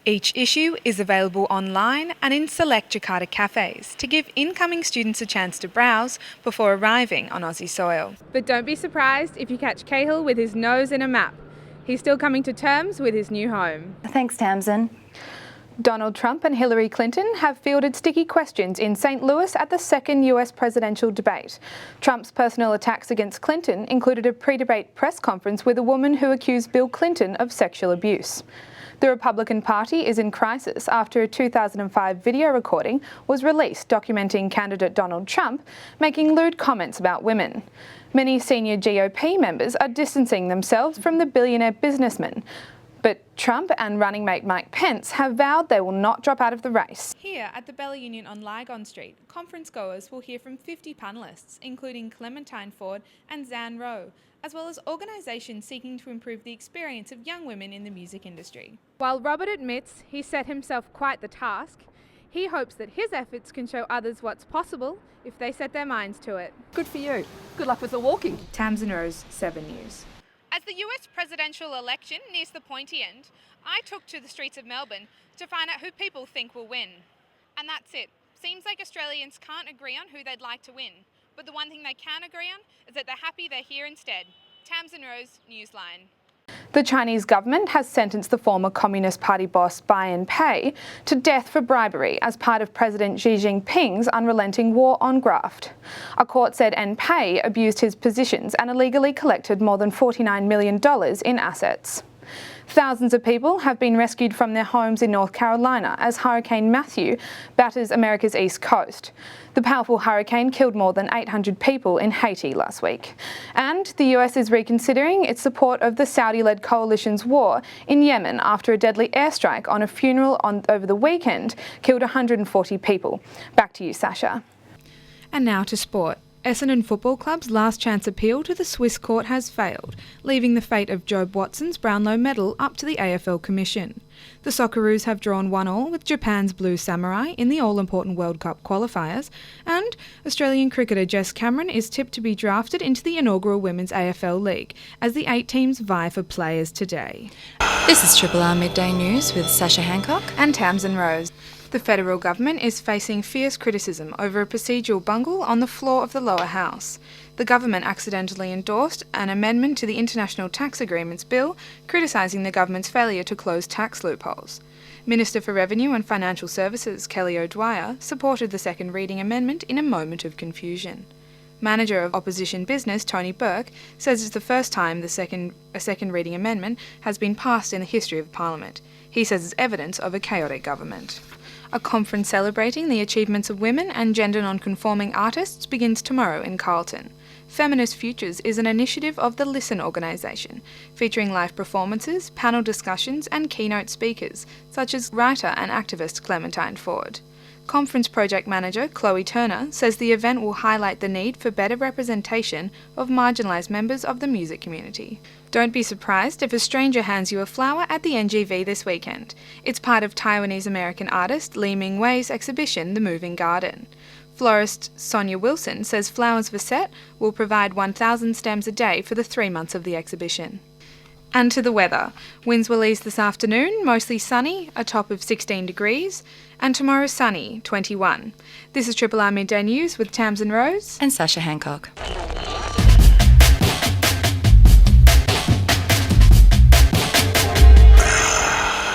Each issue is available online and in select Jakarta cafes to give incoming students a chance to browse before arriving on Aussie soil. But don't be surprised if you catch Cahill with his nose in a map. He's still coming to terms with his new home. Thanks, Tamsin. Donald Trump and Hillary Clinton have fielded sticky questions in St. Louis at the second US presidential debate. Trump's personal attacks against Clinton included a pre-debate press conference with a woman who accused Bill Clinton of sexual abuse. The Republican Party is in crisis after a 2005 video recording was released documenting candidate Donald Trump making lewd comments about women. Many senior GOP members are distancing themselves from the billionaire businessman. But Trump and running mate Mike Pence have vowed they will not drop out of the race. Here at the Bella Union on Lygon Street, conference goers will hear from 50 panellists, including Clementine Ford and Zan Rowe, as well as organisations seeking to improve the experience of young women in the music industry. While Robert admits he set himself quite the task, he hopes that his efforts can show others what's possible if they set their minds to it. Good for you. Good luck with the walking. Tamsin Rose, 7 News. As the US presidential election nears the pointy end, I took to the streets of Melbourne to find out who people think will win. And that's it. Seems like Australians can't agree on who they'd like to win. But the one thing they can agree on is that they're happy they're here instead. Tamsin Rose, Newsline. The Chinese government has sentenced the former Communist Party boss Bai Pei to death for bribery as part of President Xi Jinping's unrelenting war on graft. A court said Pei abused his positions and illegally collected more than $49 million in assets. Thousands of people have been rescued from their homes in North Carolina as Hurricane Matthew batters America's east coast. The powerful hurricane killed more than 800 people in Haiti last week. And the US is reconsidering its support of the Saudi-led coalition's war in Yemen after a deadly airstrike on a funeral over the weekend killed 140 people. Back to you, Sasha. And now to sport. Essendon Football Club's last chance appeal to the Swiss court has failed, leaving the fate of Jobe Watson's Brownlow medal up to the AFL Commission. The Socceroos have drawn 1-1 with Japan's Blue Samurai in the all-important World Cup qualifiers, and Australian cricketer Jess Cameron is tipped to be drafted into the inaugural Women's AFL League as the 8 teams vie for players today. This is Triple R Midday News with Sasha Hancock And Tamsin Rose. The federal government is facing fierce criticism over a procedural bungle on the floor of the lower house. The government accidentally endorsed an amendment to the International Tax Agreements Bill, criticising the government's failure to close tax loopholes. Minister for Revenue and Financial Services Kelly O'Dwyer supported the second reading amendment in a moment of confusion. Manager of Opposition Business Tony Burke says it's the first time a second reading amendment has been passed in the history of Parliament. He says it's evidence of a chaotic government. A conference celebrating the achievements of women and gender non-conforming artists begins tomorrow in Carlton. Feminist Futures is an initiative of the Listen organisation, featuring live performances, panel discussions and keynote speakers, such as writer and activist Clementine Ford. Conference Project Manager Chloe Turner says the event will highlight the need for better representation of marginalised members of the music community. Don't be surprised if a stranger hands you a flower at the NGV this weekend. It's part of Taiwanese-American artist Lee Ming-wei's exhibition The Moving Garden. Florist Sonia Wilson says Flowers for Set will provide 1,000 stems a day for the 3 months of the exhibition. And to the weather. Winds will ease this afternoon, mostly sunny, a top of 16 degrees, and tomorrow sunny, 21. This is Triple R Midday News with Tamsin Rose and Sasha Hancock.